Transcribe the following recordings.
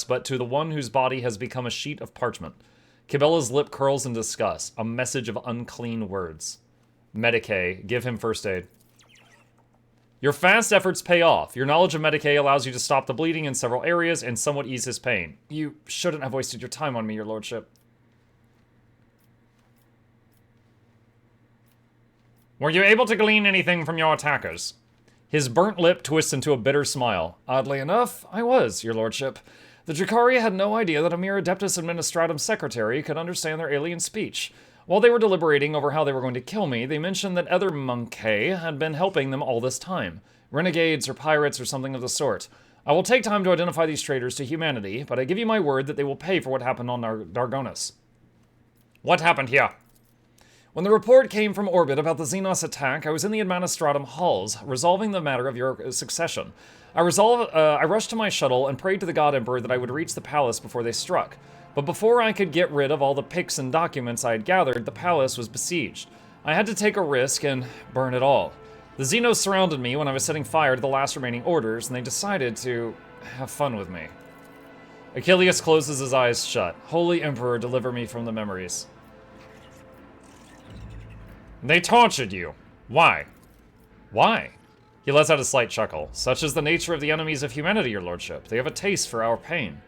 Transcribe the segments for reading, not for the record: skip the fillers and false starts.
but to the one whose body has become a sheet of parchment. Cabela's lip curls in disgust. A message of unclean words. Medicae. Give him first aid. Your fast efforts pay off. Your knowledge of Medicae allows you to stop the bleeding in several areas and somewhat ease his pain. You shouldn't have wasted your time on me, your lordship. Were you able to glean anything from your attackers? His burnt lip twists into a bitter smile. Oddly enough, I was, your lordship. The Drakari had no idea that a mere Adeptus Administratum secretary could understand their alien speech. While they were deliberating over how they were going to kill me, they mentioned that other Monkey had been helping them all this time. Renegades or pirates or something of the sort. I will take time to identify these traitors to humanity, but I give you my word that they will pay for what happened on Dargonis. What happened here? When the report came from orbit about the Xenos attack, I was in the Administratum halls, resolving the matter of your succession. I rushed to my shuttle and prayed to the God Emperor that I would reach the palace before they struck. But before I could get rid of all the pics and documents I had gathered, the palace was besieged. I had to take a risk and burn it all. The Xenos surrounded me when I was setting fire to the last remaining orders, and they decided to have fun with me. Achilles closes his eyes shut. Holy Emperor, deliver me from the memories. They tortured you. Why? Why? He lets out a slight chuckle. Such is the nature of the enemies of humanity, your lordship. They have a taste for our pain.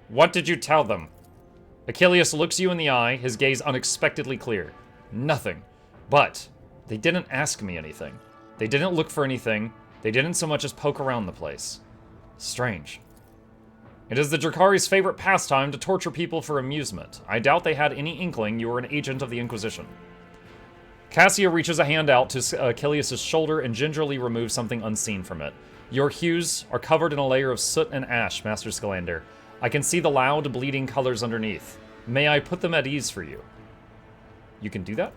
What did you tell them? Achilles looks you in the eye, his gaze unexpectedly clear. Nothing. But they didn't ask me anything. They didn't look for anything. They didn't so much as poke around the place. Strange. It is the Drakari's favorite pastime to torture people for amusement. I doubt they had any inkling you were an agent of the Inquisition. Cassia reaches a hand out to Achilles' shoulder and gingerly removes something unseen from it. Your hues are covered in a layer of soot and ash, Master Scalander. I can see the loud, bleeding colors underneath. May I put them at ease for you? You can do that?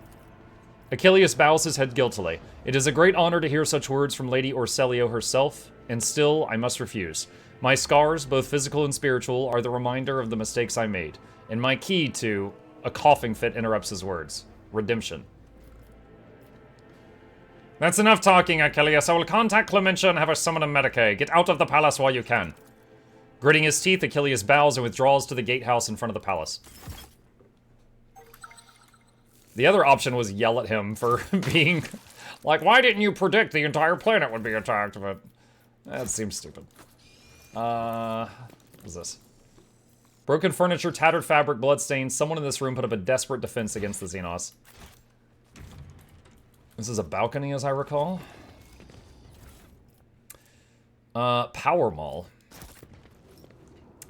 Achilles bows his head guiltily. It is a great honor to hear such words from Lady Orselio herself, and still I must refuse. My scars, both physical and spiritual, are the reminder of the mistakes I made, and my key to... A coughing fit interrupts his words. Redemption. That's enough talking, Achilles. I will contact Clementia and have her summon a Medicae. Get out of the palace while you can. Gritting his teeth, Achilles bows and withdraws to the gatehouse in front of the palace. The other option was yell at him for being... like, why didn't you predict the entire planet would be attacked? But that seems stupid. What is this? Broken furniture, tattered fabric, bloodstains. Someone in this room put up a desperate defense against the Xenos. This is a balcony, as I recall. Power Mall.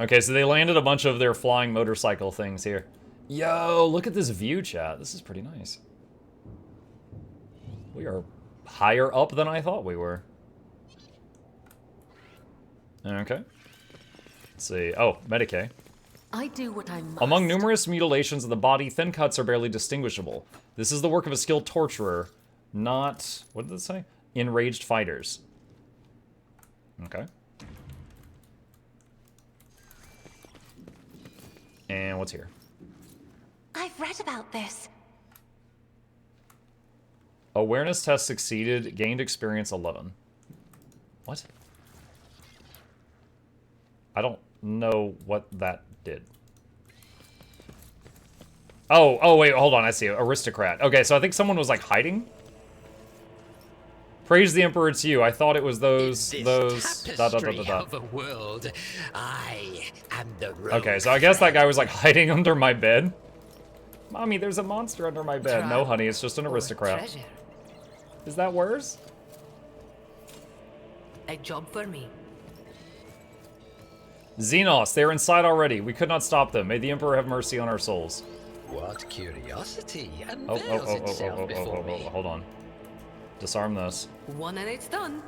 Okay, so they landed a bunch of their flying motorcycle things here. Yo, look at this view, chat. This is pretty nice. We are higher up than I thought we were. Okay. Let's see. Oh, Medicae. I do what I must. Among numerous mutilations of the body, thin cuts are barely distinguishable. This is the work of a skilled torturer, not... what did it say? Enraged fighters. Okay. And what's here? I've read about this. Awareness test succeeded. Gained experience 11. What? I don't know what that did. Oh, wait, hold on. I see. Aristocrat. Okay, so I think someone was, like, hiding? Praise the Emperor, it's you. I thought it was those... Of a world, I am the rogue. Okay, so I guess that guy was, like, hiding under my bed. Mommy, there's a monster under my bed. No, honey, it's just an aristocrat. Is that worse? A job for me. Xenos, they're inside already. We could not stop them. May the Emperor have mercy on our souls. What curiosity Oh, unveils itself before me. hold on. Disarm this. One and it's done.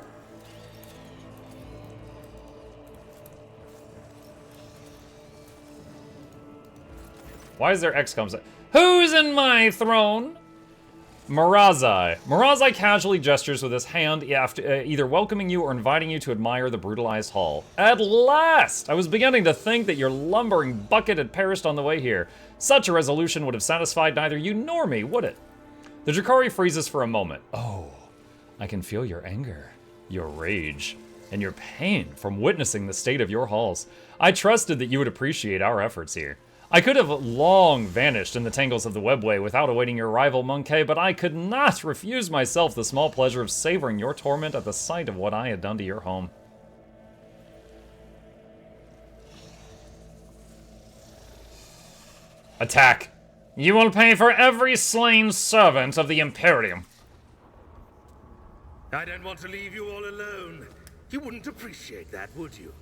Why is there XCOM? Who's in my throne? Mirazai. Mirazai casually gestures with his hand after, either welcoming you or inviting you to admire the brutalized hall. At last! I was beginning to think that your lumbering bucket had perished on the way here. Such a resolution would have satisfied neither you nor me, would it? The Drakari freezes for a moment. Oh, I can feel your anger, your rage. and your pain from witnessing the state of your halls. I trusted that you would appreciate our efforts here. I could have long vanished in the tangles of the webway without awaiting your arrival, Monkey, but I could not refuse myself the small pleasure of savoring your torment at the sight of what I had done to your home. Attack. You will pay for every slain servant of the Imperium. I don't want to leave you all alone. You wouldn't appreciate that, would you?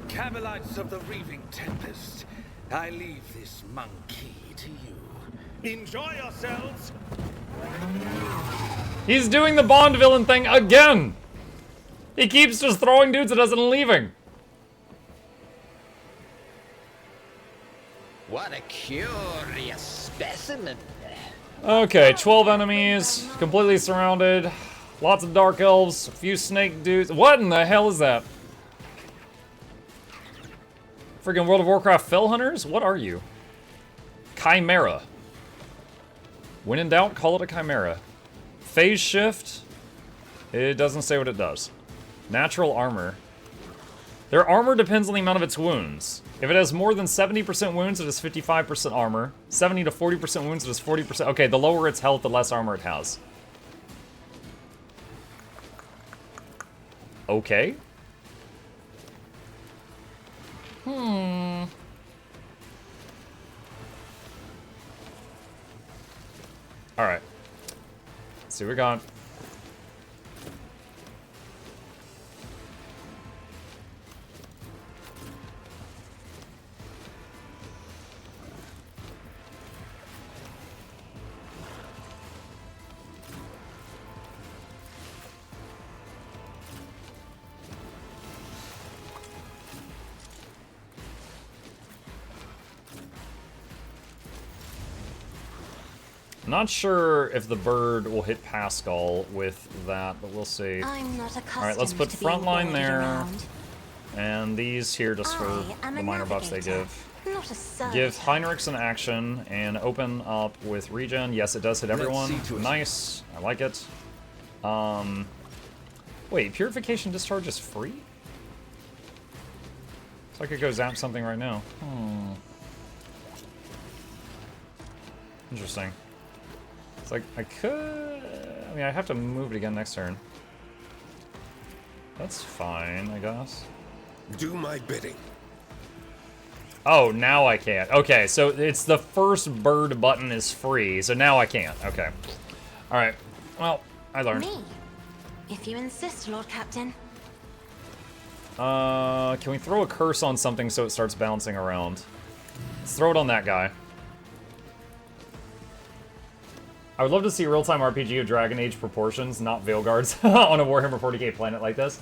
Camelites of the Reaving Tempest, I leave this monkey to you. Enjoy yourselves! He's doing the Bond villain thing again! He keeps just throwing dudes at us and leaving. What a curious specimen. Okay, 12 enemies, completely surrounded. Lots of dark elves, a few snake dudes. What in the hell is that? Freaking World of Warcraft Fell Hunters? What are you? Chimera. When in doubt, call it a chimera. Phase shift. It doesn't say what it does. Natural armor. Their armor depends on the amount of its wounds. If it has more than 70% wounds, it has 55% armor. 70 to 40% wounds, it has 40%. Okay, the lower its health, the less armor it has. Okay. Alright. Let's see what we got. Not sure if the bird will hit Pascal with that, but we'll see. Alright, let's put frontline there. And these here just for the minor buffs they give. Give Heinrichs an action and open up with regen. Yes, it does hit everyone. Nice. I like it. Wait, Purification Discharge is free? So I could go zap something right now. Interesting. It's like, I could... I mean, I have to move it again next turn. That's fine, I guess. Do my bidding. Oh, now I can't. Okay, so it's the first bird button is free, so now I can't. Okay. Alright. Well, I learned. Me, if you insist, Lord Captain. Can we throw a curse on something so it starts bouncing around? Let's throw it on that guy. I would love to see a real-time RPG of Dragon Age proportions, not Veilguards, on a Warhammer 40k planet like this.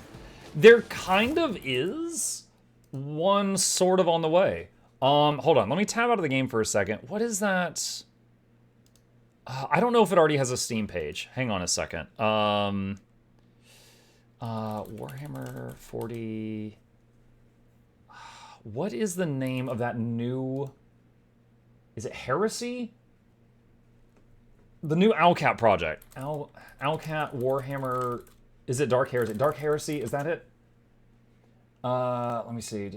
There kind of is one sort of on the way. Hold on, let me tab out of the game for a second. What is that? I don't know if it already has a Steam page. Hang on a second. Warhammer 40... What is the name of that new... Is it Heresy? The new Owlcat project. Owlcat Warhammer... Is it Dark Heresy? Dark Heresy, is that it? Let me see.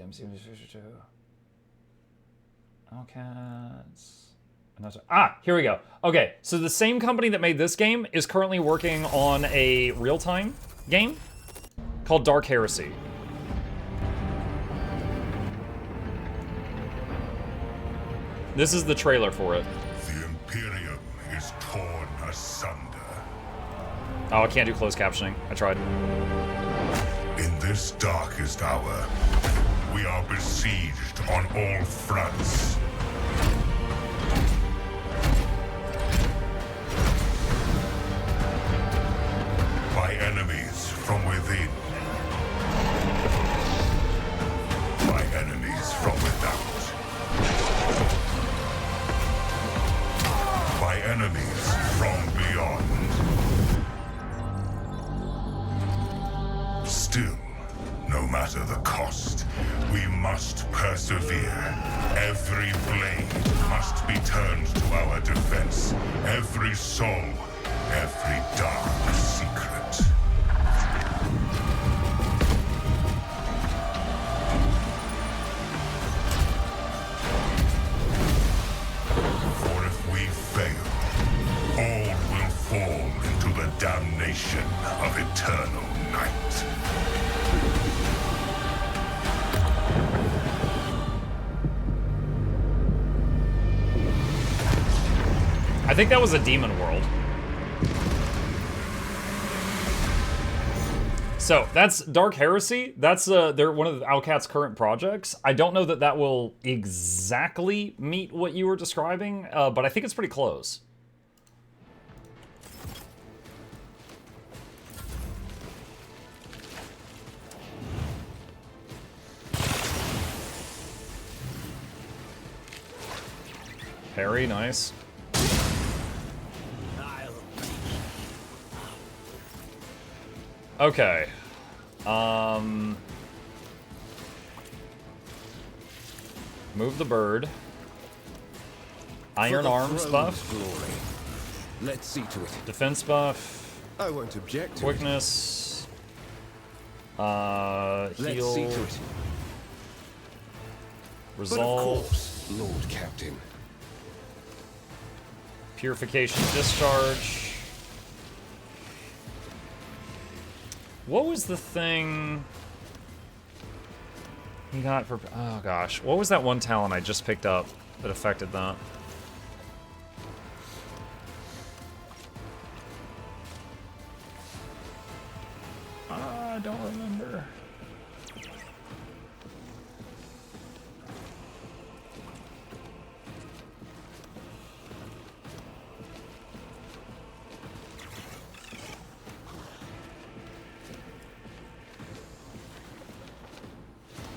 Owlcats... Ah, here we go. Okay, so the same company that made this game is currently working on a real-time game called Dark Heresy. This is the trailer for it. The Imperium is torn asunder. Oh, I can't do closed captioning. I tried. In this darkest hour, we are besieged on all fronts. By enemies from within. By enemies from without. By enemies from beyond. Still, no matter the cost, we must persevere. Every blade must be turned to our defense. Every soul every dark secret. For if we fail, all will fall into the damnation of eternal night. I think that was a demon world. So that's Dark Heresy. That's they're one of Owlcat's current projects. I don't know that that will exactly meet what you were describing, but I think it's pretty close. Parry, nice. Okay. Move the bird. Iron Arms buff. Glory. Let's see to it. Defense buff. I won't object to Quickness. Let's see Heal. to it. But of Resolve. course, Lord Captain. Purification discharge. What was the thing he got for... Oh gosh, what was that one talent I just picked up that affected that? I don't remember.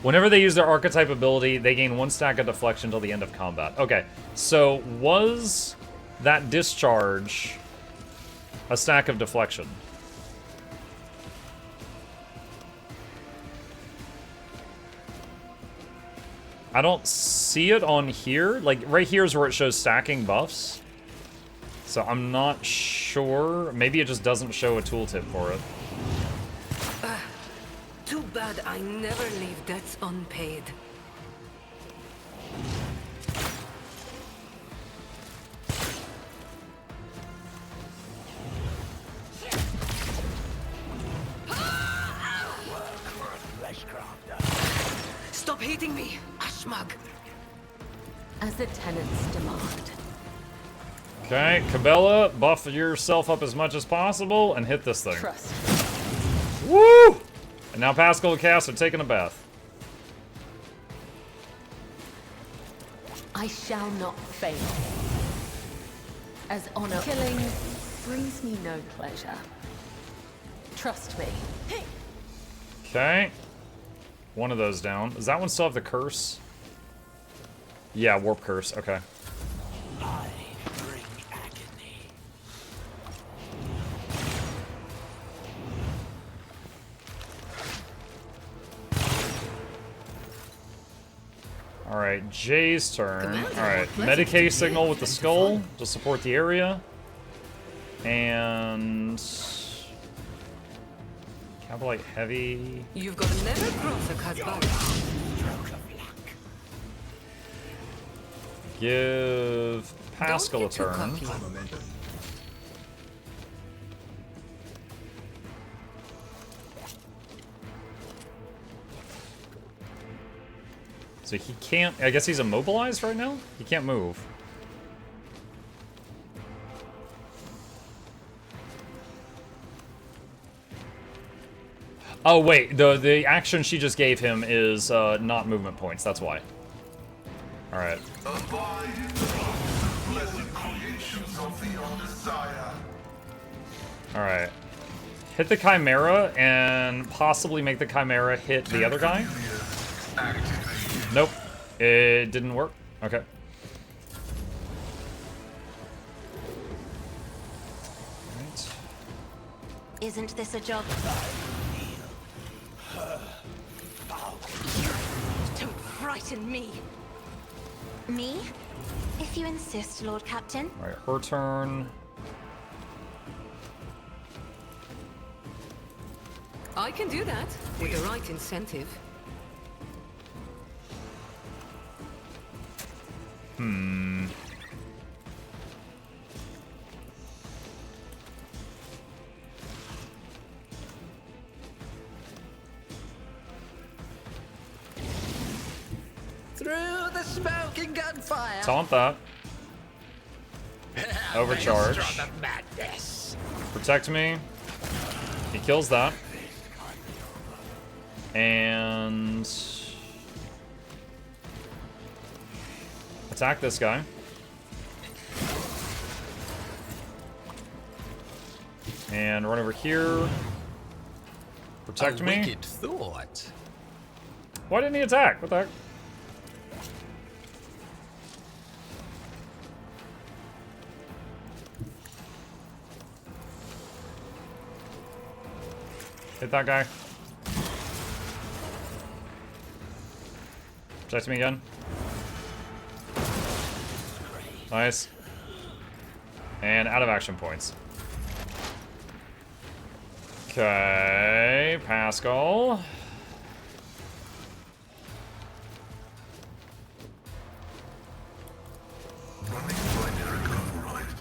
Whenever they use their archetype ability, they gain 1 stack of deflection until the end of combat. Okay, so was that discharge a stack of deflection? I don't see it on here. Like, right here is where it shows stacking buffs. So I'm not sure. Maybe it just doesn't show a tooltip for it. Too bad I never leave debts unpaid. Stop hating me, Ashmag. As the tenants demand. Okay, Cabela, buff yourself up as much as possible and hit this thing. Trust. Woo! And now Pascal and Cass are taking a bath. I shall not fail. As honor killing brings me no pleasure. Trust me. Okay. One of those down. Does that one still have the curse? Yeah, warp curse. Okay. I bring agony. Alright, Jay's turn. Commander, Alright, what pleasant to Medicae be signal with the and to skull fun. to support the area. And... Cabalite Heavy. You've got to never cross a Casbah. Give Pascal a Don't get too turn. cocky. So he can't... I guess he's immobilized right now? He can't move. Oh, wait. The action she just gave him is not movement points. That's why. Alright. Alright. Hit the Chimera and possibly make the Chimera hit the other guy. Nope. It didn't work. Okay. Right. Isn't this a job? Don't frighten me. Me? If you insist, Lord Captain. Alright, her turn. I can do that with the right incentive. Through the smoking gunfire. Taunt that. Overcharge. Maelstrom of madness. Protect me. He kills that. And attack this guy. And run over here. Protect me. Wicked thought. Why didn't he attack? What the heck? Hit that guy. Protect me again. Nice. And out of action points. Okay, Pascal. Running binary compromised.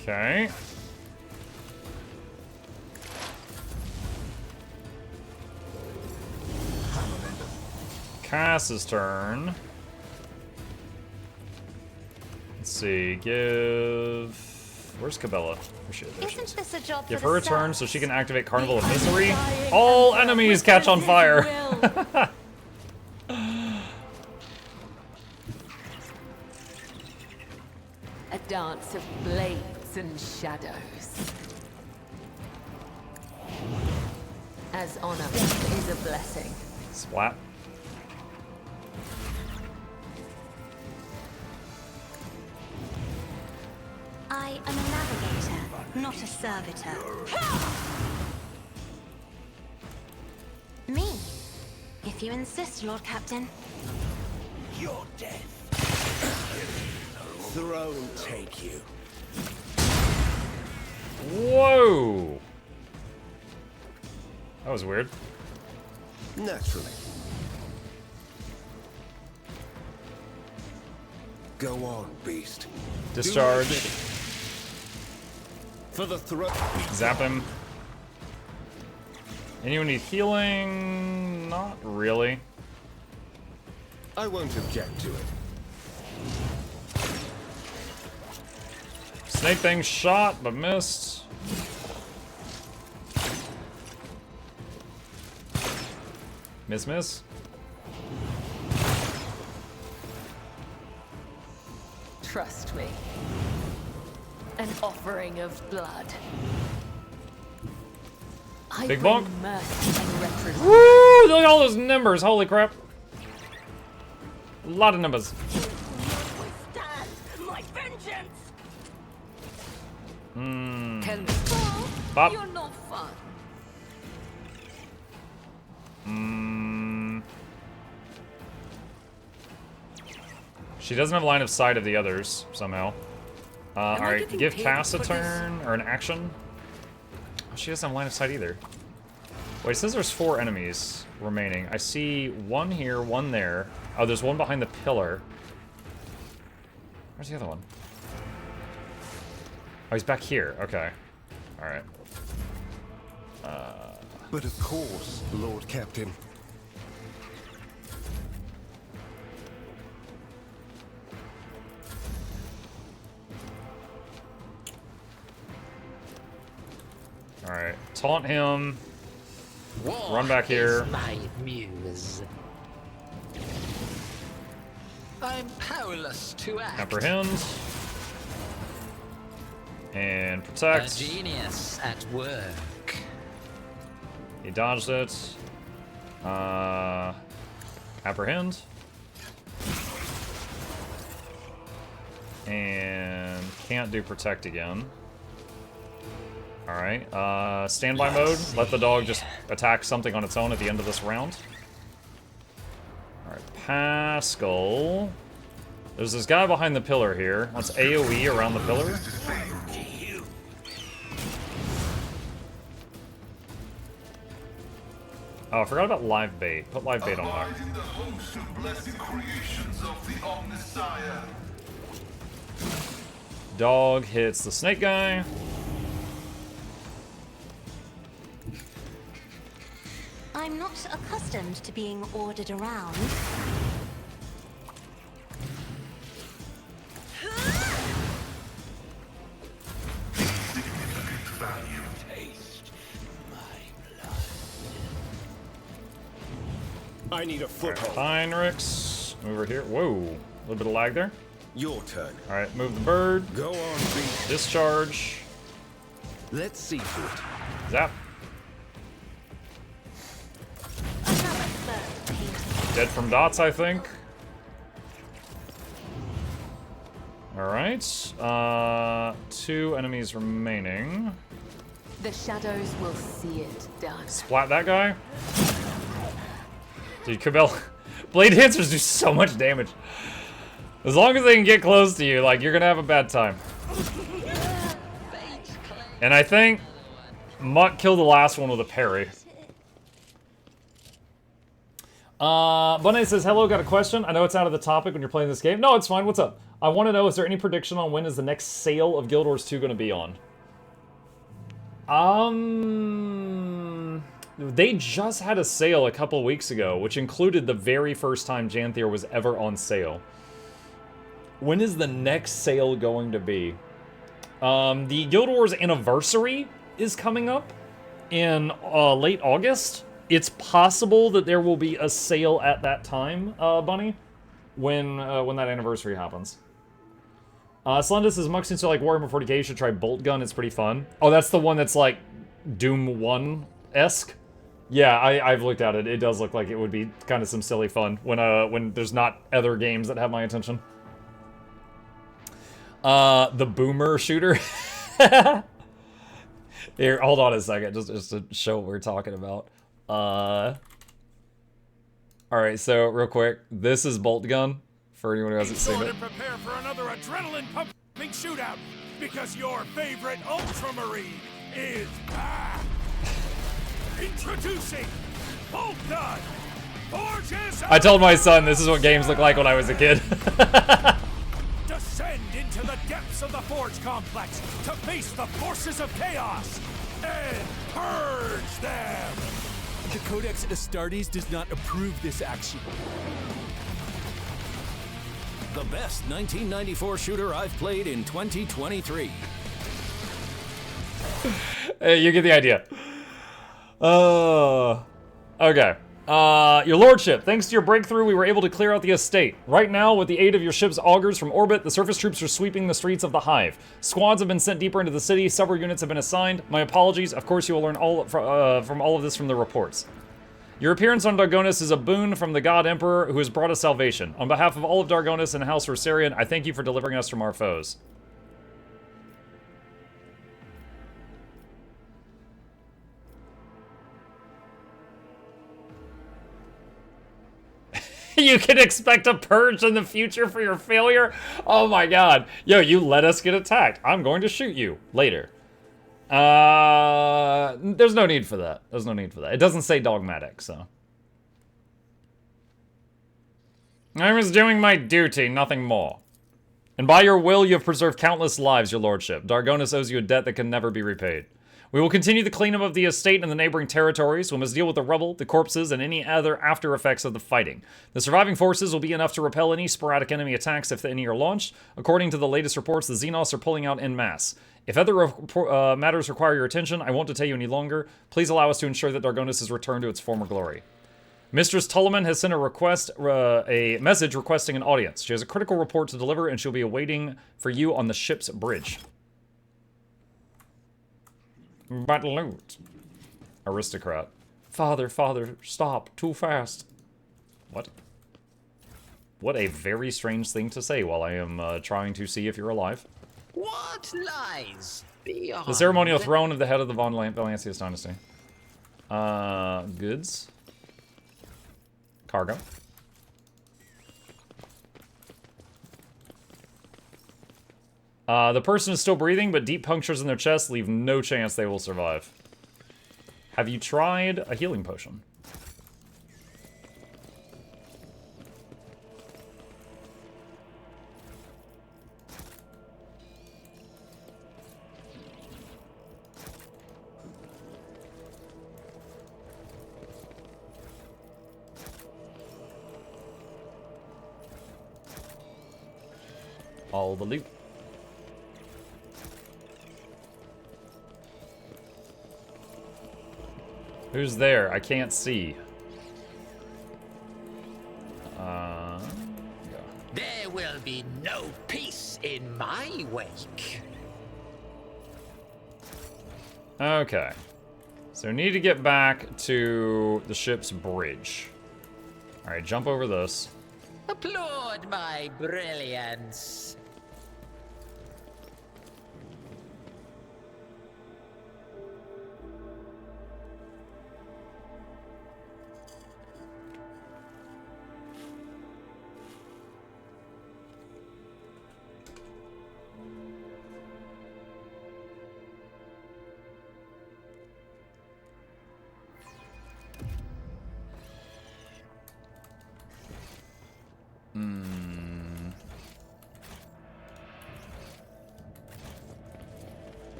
Okay. Cass's turn. Let's see. Give. Where's Cabela? Where's she? There she is. Isn't this a job Give for her a the turn South? so she can activate Carnival of Misery. All enemies catch on fire. A dance of blades and shadows. As honor is a blessing. Splat. I am a navigator, not a servitor. Me, if you insist, Lord Captain. Your death. Throne take you. Whoa. That was weird. Naturally. Go on, beast. Discharge. For the throne. Zap him. Anyone need healing? Not really. I won't object to it. Snake thing shot, but missed. Miss. Trust me. An offering of blood. I Big bring bonk. mercy and retribution. Woo! Look at all those numbers. Holy crap. A lot of numbers. Withstand my vengeance! Can Bop. You're not fun. She doesn't have line of sight of the others, somehow. I Alright, getting give paid Cass a for this? turn, or an action. Oh, she doesn't have line of sight either. Wait, it says there's 4 enemies remaining. I see one here, one there. Oh, there's one behind the pillar. Where's the other one? Oh, he's back here. Okay. Alright. But of course, Lord Captain. Alright. Taunt him. War Run back here. is my muse. I'm powerless to act. Apprehend. And A protect. genius at work. He dodged it. Apprehend. And can't do protect again. Alright, standby mode. Let the dog just attack something on its own at the end of this round. Alright, Pascal. There's this guy behind the pillar here. Let's AoE around the pillar. Oh, I forgot about live bait. Put live bait on there. Dog hits the snake guy. I'm not accustomed to being ordered around. I need a foothold. Heinrichs. Over here. Whoa. A little bit of lag there. Your turn. Alright, move the bird. Go on, beast. Discharge. Let's see to it. Zap. Dead from dots, I think. Alright. 2 enemies remaining. The shadows will see it done. Splat that guy. Dude, Cabell. Blade dancers do so much damage. As long as they can get close to you, like, you're gonna have a bad time. And I think Muck killed the last one with a parry. Bunny says, hello, got a question. I know it's out of the topic when you're playing this game. No, it's fine. What's up? I want to know, is there any prediction on when is the next sale of Guild Wars 2 going to be on? They just had a sale a couple weeks ago, which included the very first time Janthier was ever on sale. When is the next sale going to be? The Guild Wars anniversary is coming up in late August. It's possible that there will be a sale at that time, Bunny, when that anniversary happens. Slenda says, Muck, since you like Warhammer 40k, you should try Bolt Gun. It's pretty fun. Oh, that's the one that's like Doom 1-esque? Yeah, I've looked at it. It does look like it would be kind of some silly fun when there's not other games that have my attention. The Boomer shooter. Here, hold on a second, just to show what we're talking about. Alright, so real quick, this is Bolt Gun, for anyone who hasn't seen it. Prepare for another adrenaline-pumping shootout, because your favorite Ultramarine is back! Introducing Bolt Gun! I told my son this is what games look like when I was a kid. Descend into the depths of the Forge Complex to face the forces of chaos and purge them! The Codex Astartes does not approve this action. The best 1994 shooter I've played in 2023. Hey, you get the idea. Okay. Your lordship, thanks to your breakthrough, we were able to clear out the estate. Right now, with the aid of your ship's augers from orbit, the surface troops are sweeping the streets of the Hive. Squads have been sent deeper into the city, several units have been assigned. My apologies, of course you will learn from all of this from the reports. Your appearance on Dargonis is a boon from the God Emperor who has brought us salvation. On behalf of all of Dargonis and House Rosarian, I thank you for delivering us from our foes. You can expect a purge in the future for your failure? Oh my god. Yo, you let us get attacked. I'm going to shoot you later. There's no need for that. There's no need for that. It doesn't say dogmatic, so. I was doing my duty, nothing more. And by your will, you have preserved countless lives, your lordship. Dargonis owes you a debt that can never be repaid. We will continue the cleanup of the estate and the neighboring territories. We must deal with the rubble, the corpses, and any other after effects of the fighting. The surviving forces will be enough to repel any sporadic enemy attacks if any are launched. According to the latest reports, the Xenos are pulling out en masse. If other matters require your attention, I won't detain you any longer. Please allow us to ensure that Dargonis is returned to its former glory. Mistress Tulliman has sent a message requesting an audience. She has a critical report to deliver, and she'll be awaiting for you on the ship's bridge. But loot. Aristocrat. Father, father, stop. Too fast. What? What a very strange thing to say while I am trying to see if you're alive. What lies? beyond. The ceremonial throne of the head of the Von Valancius dynasty. Goods. Cargo. The person is still breathing, but deep punctures in their chest leave no chance they will survive. Have you tried a healing potion? All the loot. Who's there? I can't see. Yeah. There will be no peace in my wake. Okay. So we need to get back to the ship's bridge. Alright, jump over this. Applaud my brilliance.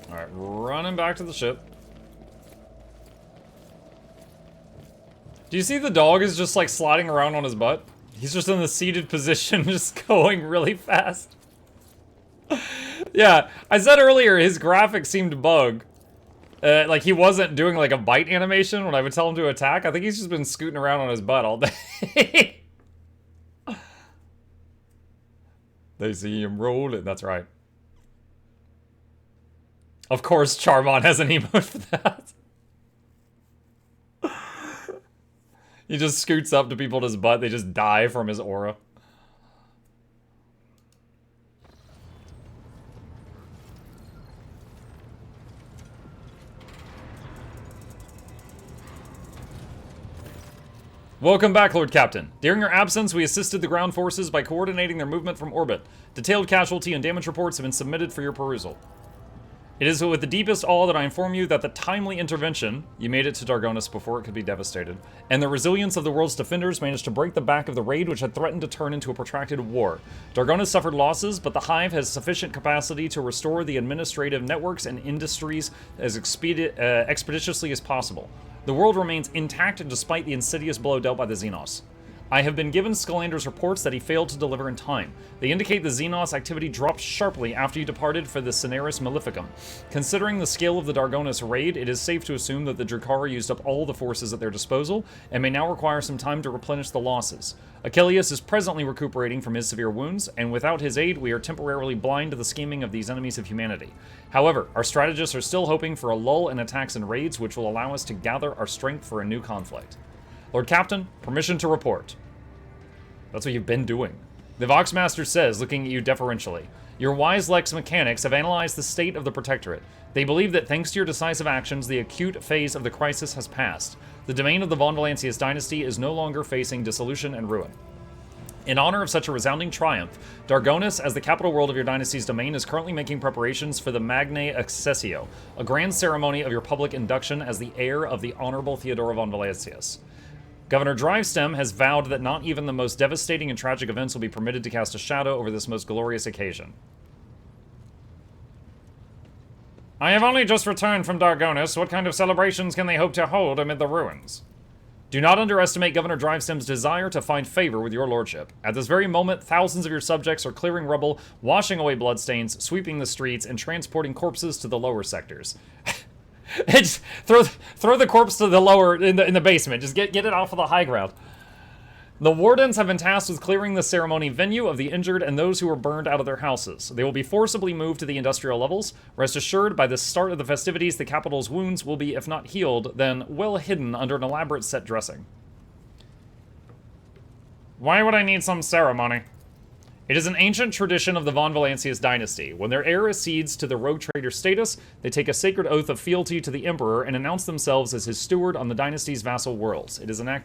Alright, running back to the ship. Do you see the dog is just like sliding around on his butt? He's just in the seated position, just going really fast. Yeah, I said earlier his graphics seemed to bug. Like he wasn't doing like a bite animation when I would tell him to attack. I think he's just been scooting around on his butt all day. They see him rolling. That's right. Of course, Charmon has an emote for that. He just scoots up to people at his butt. They just die from his aura. Welcome back, Lord Captain. During your absence, we assisted the ground forces by coordinating their movement from orbit. Detailed casualty and damage reports have been submitted for your perusal. It is with the deepest awe that I inform you that the timely intervention, you made it to Dargonis before it could be devastated, and the resilience of the world's defenders managed to break the back of the raid which had threatened to turn into a protracted war. Dargonis suffered losses, but the Hive has sufficient capacity to restore the administrative networks and industries as expeditiously as possible. The world remains intact despite the insidious blow dealt by the Xenos. I have been given Scalander's reports that he failed to deliver in time. They indicate the Xenos activity dropped sharply after you departed for the Cineris Maleficum. Considering the scale of the Dargonis raid, it is safe to assume that the Drukhari used up all the forces at their disposal and may now require some time to replenish the losses. Achilles is presently recuperating from his severe wounds, and without his aid, we are temporarily blind to the scheming of these enemies of humanity. However, our strategists are still hoping for a lull in attacks and raids, which will allow us to gather our strength for a new conflict. Lord Captain, permission to report. That's what you've been doing. The Voxmaster says, looking at you deferentially, your wise Lex mechanics have analyzed the state of the Protectorate. They believe that thanks to your decisive actions, the acute phase of the crisis has passed. The domain of the Von Valancius dynasty is no longer facing dissolution and ruin. In honor of such a resounding triumph, Dargonis, as the capital world of your dynasty's domain, is currently making preparations for the Magnae Accessio, a grand ceremony of your public induction as the heir of the Honorable Theodora von Valancius. Governor Drivestem has vowed that not even the most devastating and tragic events will be permitted to cast a shadow over this most glorious occasion. I have only just returned from Dargonis. What kind of celebrations can they hope to hold amid the ruins? Do not underestimate Governor Drivestem's desire to find favor with your lordship. At this very moment, thousands of your subjects are clearing rubble, washing away bloodstains, sweeping the streets, and transporting corpses to the lower sectors. Just throw the corpse to the lower in the basement. Just get it off of the high ground. The wardens have been tasked with clearing the ceremony venue of the injured and those who were burned out of their houses. They will be forcibly moved to the industrial levels. Rest assured, by the start of the festivities, the capital's wounds will be, if not healed, then well hidden under an elaborate set dressing. Why would I need some ceremony? It is an ancient tradition of the Von Valancius dynasty. When their heir accedes to the rogue trader status, they take a sacred oath of fealty to the emperor and announce themselves as his steward on the dynasty's vassal worlds. It is an act